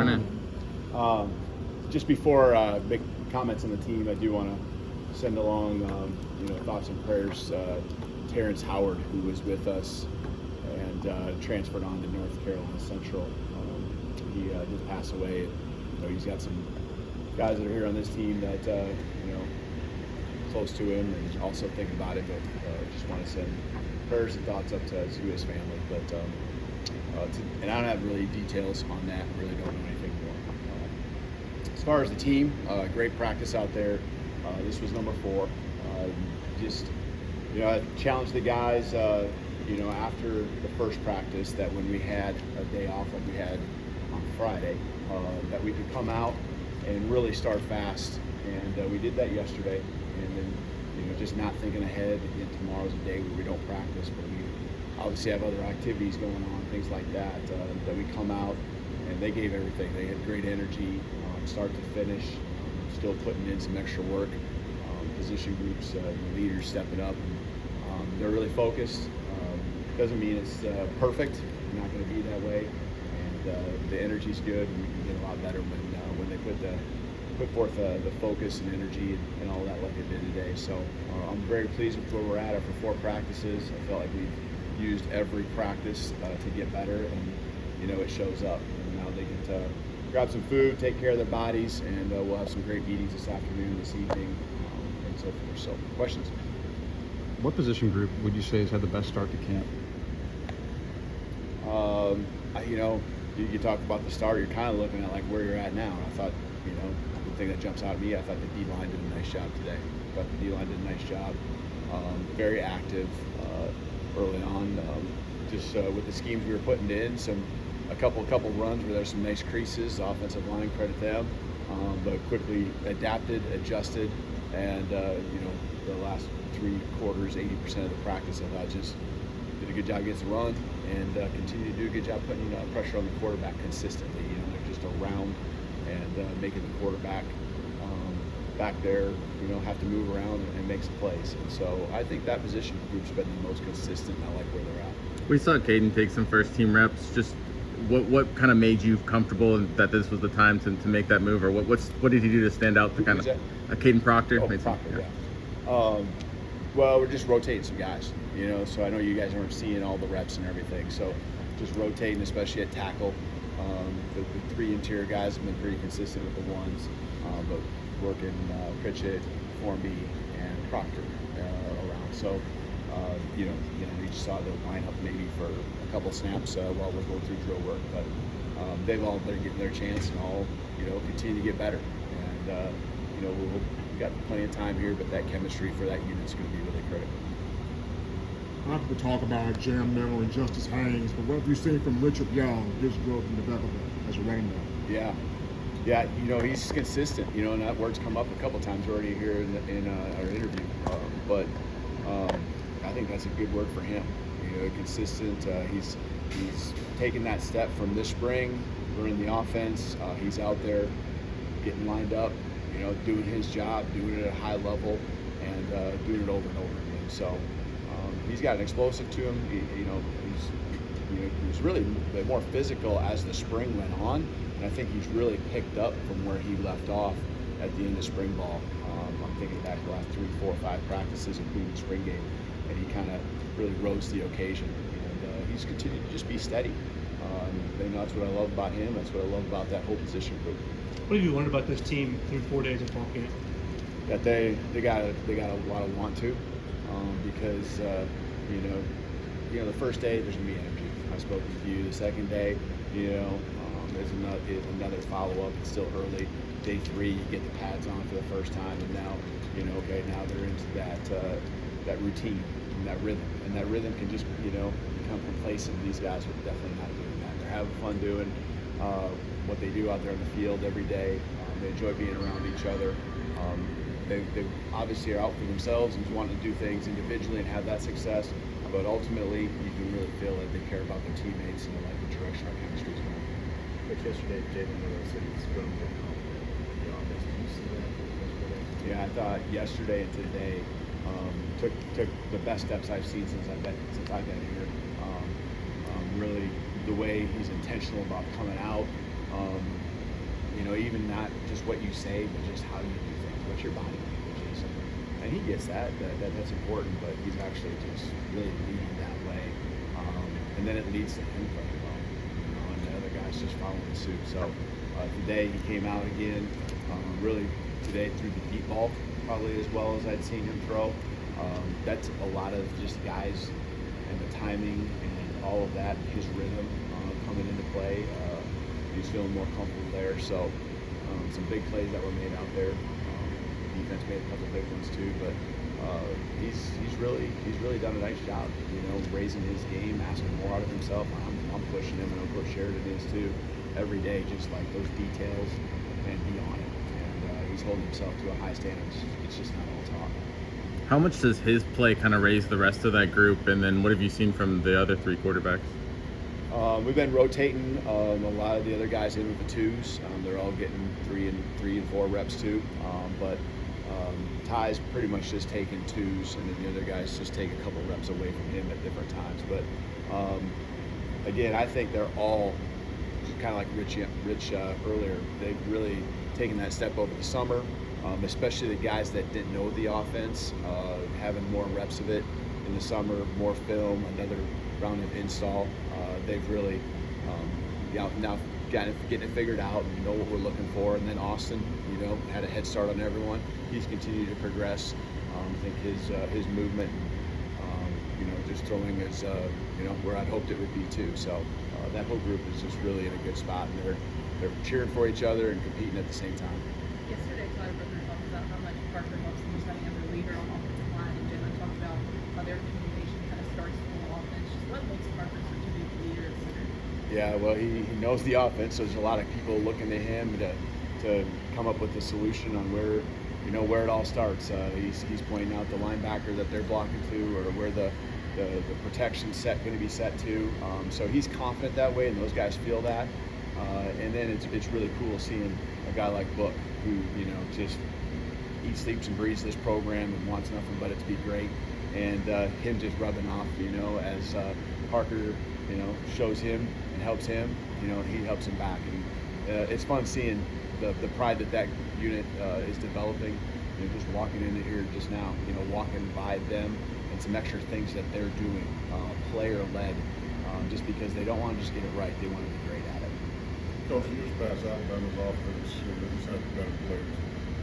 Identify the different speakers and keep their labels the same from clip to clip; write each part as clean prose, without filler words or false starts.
Speaker 1: Morning.
Speaker 2: Just before big comments on the team, I do want to send along, thoughts and prayers. Terrence Howard, who was with us and transferred on to North Carolina Central, he did pass away. He's got some guys that are here on this team that close to him and also thinking about it. But just want to send prayers and thoughts up to his family. But and I don't have really details on that. Really don't know anything more. As far as the team, great practice out there. This was number 4. I challenged the guys, after the first practice, that when we had a day off like we had on Friday, that we could come out and really start fast. And we did that yesterday. And then, just not thinking ahead. Again, tomorrow's a day where we don't practice, but we obviously have other activities going on, things like that, that we come out, and they gave everything. They had great energy, start to finish, still putting in some extra work. Position groups, leaders stepping up, and they're really focused. Doesn't mean it's perfect. It's not going to be that way, and the energy's good, and we can get a lot better when they put forth the focus and energy and all that like they did today. So I'm very pleased with where we're at after 4 practices. I felt like we've used every practice to get better, and it shows up. And now they get to grab some food, take care of their bodies, and we'll have some great meetings this afternoon, this evening, and so forth. So, questions?
Speaker 1: What position group would you say has had the best start to camp?
Speaker 2: You talk about the start, you're kind of looking at like where you're at now. And I thought, the thing that jumps out at me, I thought the D-line did a nice job today. I thought the D-line did a nice job. Very active early on. With the schemes we were putting in, a couple runs where there's some nice creases. The offensive line, credit them, but quickly adapted, adjusted, and the last 3 quarters, 80% of the practice, I thought just did a good job against the run, and continue to do a good job putting pressure on the quarterback consistently. They're just around and making the quarterback back there, have to move around and make some plays. And so I think that position group's been the most consistent. I like where they're at.
Speaker 3: We saw Kadyn take some first team reps. Just what kind of made you comfortable that this was the time to make that move, or what did he do to stand out to kind of Kadyn Proctor?
Speaker 2: Oh, Proctor, yeah. Well, we're just rotating some guys, so I know you guys aren't seeing all the reps and everything, so just rotating, especially at tackle. The 3 interior guys have been pretty consistent with the ones, but working Pritchett, Formby, and Proctor around. So, you just saw the lineup maybe for a couple snaps while we're going through drill work, but they've all been getting their chance and all, continue to get better. And, we've got plenty of time here, but that chemistry for that unit's going to be really critical.
Speaker 4: A lot of people talk about Jam Milroe and Justice Haynes, but what have you seen from Richard Young, his growth and development as a running back?
Speaker 2: Yeah, he's consistent, and that word's come up a couple times already here in our interview. But I think that's a good word for him. Consistent. He's taken that step from this spring, learning the offense. He's out there getting lined up, doing his job, doing it at a high level, and doing it over and over again. So he's got an explosive to him. He was really more physical as the spring went on, and I think he's really picked up from where he left off at the end of spring ball. I'm thinking back the last 3, 4, 5 practices, including the spring game, and he kind of really rose to the occasion. And he's continued to just be steady. That's what I love about him. That's what I love about that whole position group.
Speaker 5: What have you learned about this team through 4 days of fall camp?
Speaker 2: That they got a lot of want to, because the first day there's gonna be energy. I spoke with you. The second day, there's another follow up. It's still early. Day 3, you get the pads on for the first time, and now now they're into that routine and that rhythm can just become complacent. These guys are definitely not doing that. They're having fun doing what they do out there in the field every day. They enjoy being around each other. They obviously are out for themselves and wanting to do things individually and have that success, but ultimately you can really feel that they care about their teammates and they like the direction our chemistry is going.
Speaker 6: But yesterday, Jalen said he's going to get confident in the offense. Did you see that?
Speaker 2: Yeah, I thought yesterday and today took the best steps I've seen since I've been here. Really, the way he's intentional about coming out, even not just what you say, but just how you do things, what your body language is. And he gets that's important, but he's actually just really leading that way. And then it leads to him playing well, and the other guys just following suit. So today he came out again, really today threw the deep ball probably as well as I'd seen him throw. That's a lot of just guys and the timing and all of that, his rhythm coming into play. He's feeling more comfortable there. So some big plays that were made out there. Defense made a couple big ones too, but he's really done a nice job, raising his game, asking more out of himself. I'm pushing him, and of course Sheridan is too, every day, just like those details and be on it. And he's holding himself to a high standard. It's just not all talk.
Speaker 3: How much does his play kind of raise the rest of that group? And then what have you seen from the other 3 quarterbacks?
Speaker 2: We've been rotating a lot of the other guys in with the 2s. They're all getting 3 and 4 reps too. But Ty's pretty much just taking 2s, and then the other guys just take a couple reps away from him at different times. But again, I think they're all kind of like Rich earlier. They've really taken that step over the summer, especially the guys that didn't know the offense, having more reps of it in the summer, more film, another round of install. They've really now getting it figured out and know what we're looking for. And then Austin, had a head start on everyone. He's continued to progress. I think his movement, just throwing is where I'd hoped it would be too. So that whole group is just really in a good spot, and they're cheering for each other and competing at the same time.
Speaker 7: Yesterday, Tyler talked about how much Proctor helps them just having another leader on offensive line, and Jalen talked about how their communication kind of starts from the offense. Just what makes Proctor such a big leader at center?
Speaker 2: Yeah, well, he knows the offense, so there's a lot of people looking to him to come up with a solution on where it all starts. He's pointing out the linebacker that they're blocking to, or where the protection set going to be set to. So he's confident that way, and those guys feel that. And then it's really cool seeing a guy like Book, who just eats, sleeps, and breathes this program and wants nothing but it to be great. And him just rubbing off, as Parker, shows him and helps him, he helps him back. And it's fun seeing the pride that unit is developing. Just walking into here just now, walking by them and some extra things that they're doing, player-led, just because they don't want to just get it right, they want to be great at it.
Speaker 8: Coach, in years past, Alabama's offense, they just have better players.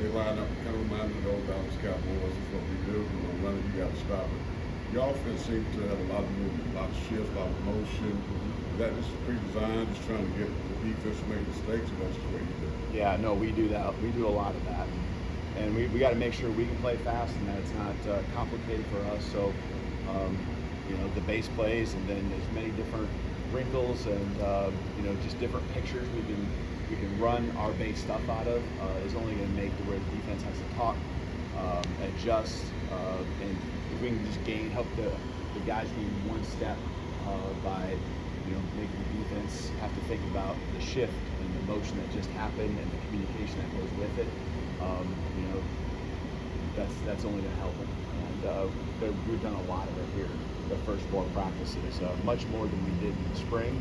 Speaker 8: They line up, kind of remind me of the old Dallas Cowboys. That's what we do. Running, you got to stop it. Your offense seems to have a lot of movement, a lot of shifts, a lot of motion. Is that just pre-designed, just trying to get the defense to make mistakes, or that's the way you do it?
Speaker 2: Yeah, no, we do that. We do a lot of that. And we got to make sure we can play fast and that it's not complicated for us. So, the base plays, and then there's many different wrinkles and just different pictures we can run our base stuff out of is only going to make the where the defense has to talk, adjust, and if we can just help the guys gain one step by making the defense have to think about the shift and the motion that just happened and the communication that goes with it. That's only going to help them. And we've done a lot of it here the first 4 practices, much more than we did in the spring,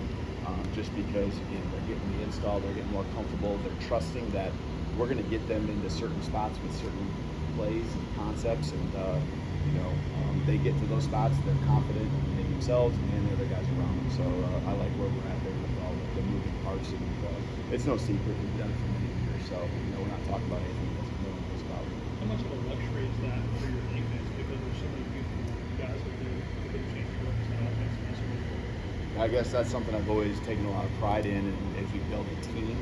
Speaker 2: just because they're getting the install, they're getting more comfortable, they're trusting that we're going to get them into certain spots with certain plays and concepts, and they get to those spots, they're confident in themselves and the other guys around them. So I like where we're at there with all the moving parts, and it's no secret, we've done it for many years, so we're not talking about anything that's no one knows about.
Speaker 5: How much of a luxury is that for your defense, because there's so many people, guys that do a big change for an offense and this week?
Speaker 2: I guess that's something I've always taken a lot of pride in, and as we build a team,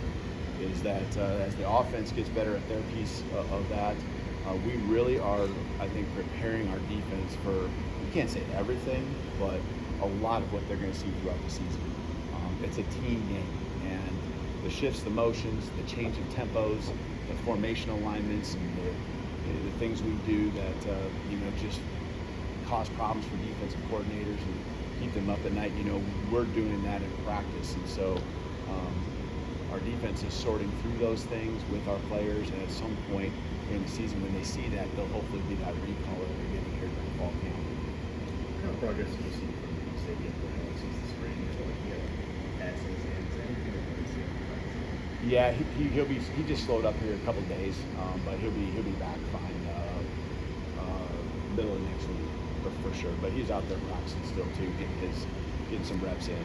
Speaker 2: is that as the offense gets better at their piece of that, we really are, I think, preparing our defense for, we can't say everything, but a lot of what they're going to see throughout the season. It's a team game, and the shifts, the motions, the change of tempos, the formation alignments, and the things we do that just cause problems for defensive coordinators and keep them up at night. We're doing that in practice, and so our defense is sorting through those things with our players, and at some point during the season when they see that, they'll hopefully be that recall that they're getting here during fall camp.
Speaker 6: What kind of progress do you see from Zabien since the spring? Like, passes and anything that you see?
Speaker 2: Yeah, he just slowed up here a couple days, but he'll be back fine middle of next week for sure. But he's out there practicing still too, getting some reps in.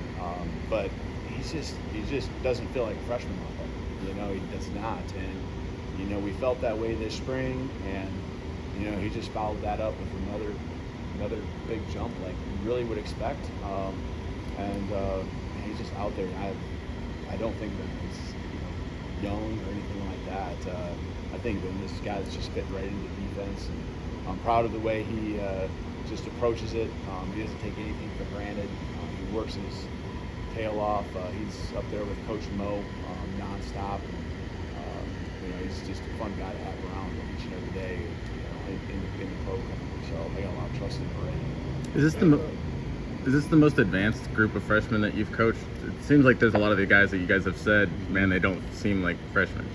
Speaker 2: But he just doesn't feel like a freshman out there. You know, he does not. And you know, we felt that way this spring, and you know, he just followed that up with another big jump like you really would expect. And he's just out there. I don't think that he's young or anything like that. I think that this guy's just fit right into defense, and I'm proud of the way he just approaches it. He doesn't take anything for granted. He works his tail off. He's up there with Coach Mo nonstop. And, you know, he's just a fun guy to have around each and every day, you know, in the program. So I got a lot of trust in him already.
Speaker 3: Is this the most advanced group of freshmen that you've coached? It seems like there's a lot of the guys that you guys have said, man, they don't seem like freshmen.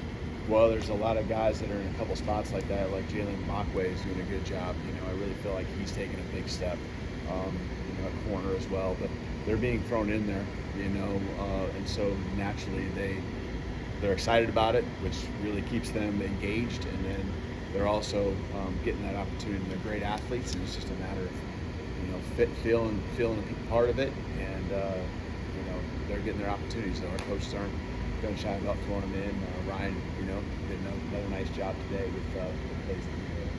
Speaker 2: Well, there's a lot of guys that are in a couple spots like that, like Jalen is doing a good job. You know, I really feel like he's taking a big step, you know, at corner as well. But they're being thrown in there, you know, and so naturally they're excited about it, which really keeps them engaged. And then they're also getting that opportunity. And they're great athletes, and it's just a matter of, you know, feeling a part of it, and you know, they're getting their opportunities. So our coaches aren't going to shy about throwing them in. Ryan, you know, did another nice job today with the plays that he did.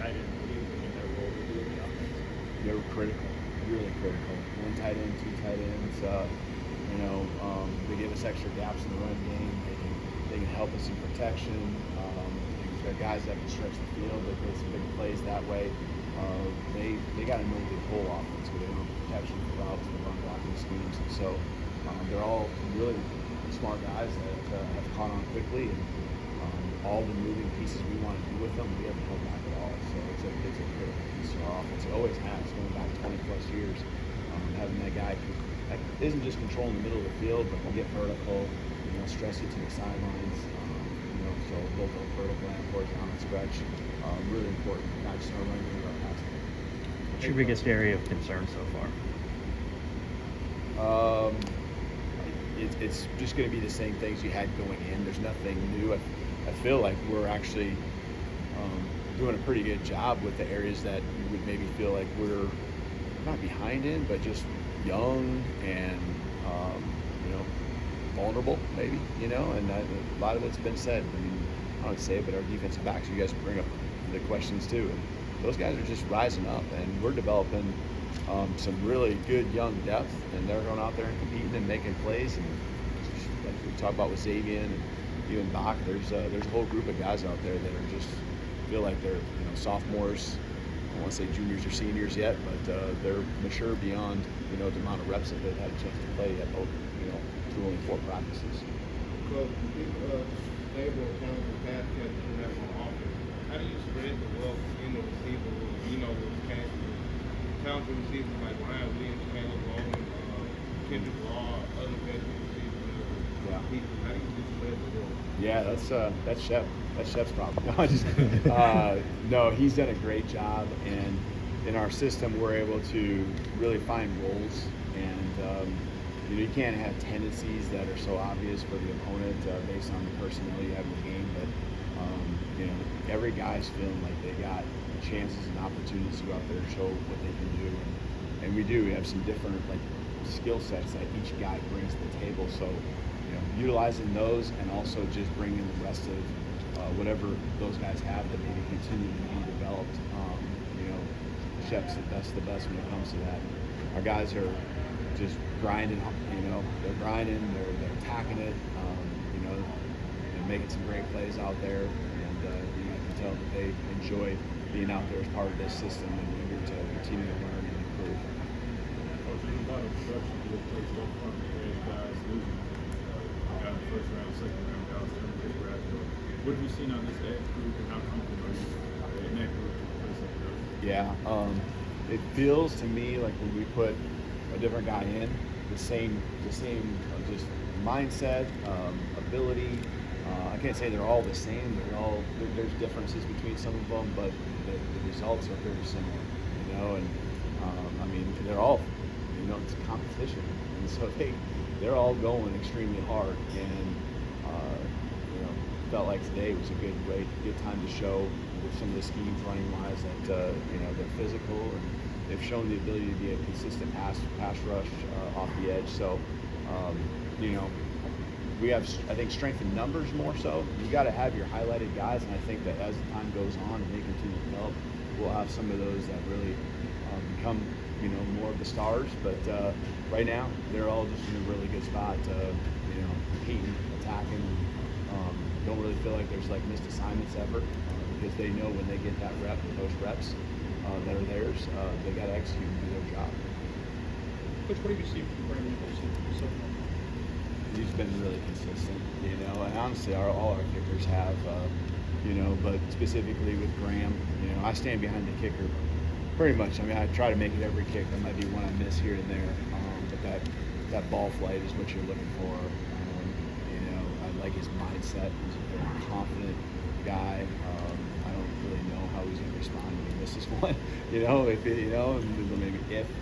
Speaker 6: Tight end, what do you think in their role will be in the offense?
Speaker 2: They were critical, really critical. One tight end, two tight ends. You know, they give us extra gaps in the run game. They can help us in protection. They're guys that can stretch the field. They create some big plays that way. They got to know the whole offense with their protection routes and run blocking schemes. And so they're all really smart guys that have caught on quickly, and all the moving pieces we want to do with them, we haven't held back at all. So it's a critical piece of our offense. It always has, going back 20 plus years. Having that guy that isn't just controlling the middle of the field, but can get vertical, you know, stress you to the sidelines. You know, so both on vertical and horizontal stretch, really important. Not just our running game, but our passing.
Speaker 9: What's your biggest area of concern so far?
Speaker 2: It's just going to be the same things you had going in. There's nothing new. I feel like we're actually doing a pretty good job with the areas that you would maybe feel like we're not behind in, but just young and you know, vulnerable maybe, you know, and a lot of it's been said. I mean, I don't say it, but our defensive backs, you guys bring up the questions too, and those guys are just rising up, and we're developing some really good young depth, and they're going out there and competing and making plays. And like we talked about with Zabien and even Bach, there's a whole group of guys out there that are just feel like they're, you know, sophomores. I don't want to say juniors or seniors yet, but they're mature beyond, you know, the amount of reps that they've had a chance to play at both, you know, through only 4 practices.
Speaker 10: Because stable kind of pass catchers you have on offense, how do you spread the wealth in the receiver room? You know, with talented receivers like Ryan Williams, Kalen Deboer, Kendrick Law, other veteran receivers.
Speaker 2: Yeah.
Speaker 10: How do you spread the wealth?
Speaker 2: Yeah, that's Shep. That's Shep's problem. No, no, he's done a great job, and in our system, we're able to really find roles, and you know, you can't have tendencies that are so obvious for the opponent based on the personnel you have in the game. But you know, every guy's feeling like they got chances and opportunities to go out there and show what they can do, and we do. We have some different like skill sets that each guy brings to the table. So, you know, utilizing those, and also just bringing the rest of whatever those guys have that maybe continue to be developed. You know, Shep's the best when it comes to that. Our guys are just grinding. You know, they're grinding. They're attacking it. You know, they're making some great plays out there, and you know, I can tell that they enjoy being out there as part of this system and eager to continue to learn and improve.
Speaker 6: Coach, there's a lot of production being placed up front as guys losing. Got in the first round, second round, guys turning this graduate. What have you seen on this age group, and how comfortable are you in that group to place up production?
Speaker 2: Yeah, it feels to me like when we put a different guy in, the same just mindset, ability. I can't say they're all the same. There's differences between some of them, but the results are very similar. You know, and I mean, they're all, you know, it's competition, and so they're all going extremely hard, and felt like today was a good time to show with some of the schemes running wise that they're physical and they've shown the ability to be a consistent pass rush off the edge. So we have, I think, strength in numbers more so. You got to have your highlighted guys, and I think that as the time goes on and they continue to develop, we'll have some of those that really become more of the stars. But right now they're all just in a really good spot, competing, attacking. Don't really feel like there's like missed assignments ever, because they know when they get that rep, those reps that are theirs, they got to execute and do their job.
Speaker 5: Coach, what have you seen from Brandon so far?
Speaker 2: He's been really consistent, and honestly, all our kickers have, but specifically with Graham, I stand behind the kicker pretty much. I mean, I try to make it every kick. There might be one I miss here and there, but that ball flight is what you're looking for. I like his mindset. He's a very confident guy. I don't really know how he's going to respond when he misses one.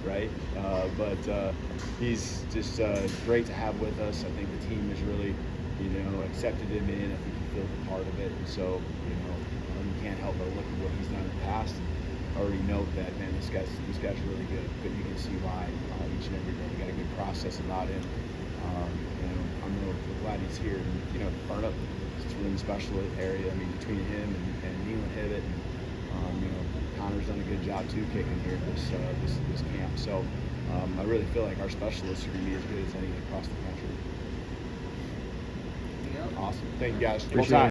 Speaker 2: Right? But he's just great to have with us. I think the team has really, accepted him in. I think he feels a part of it. And so, you can't help but look at what he's done in the past and already note that, man, this guy's really good. But you can see why each and every day. We got a good process about him. I'm really glad he's here. And, Barnett, it's really a special area. I mean, between him and Neil Hibbett, and Connor's done a good job too kicking here this camp. So I really feel like our specialists are going to be as good as any across the country. Awesome. Thank you guys.
Speaker 3: Appreciate it.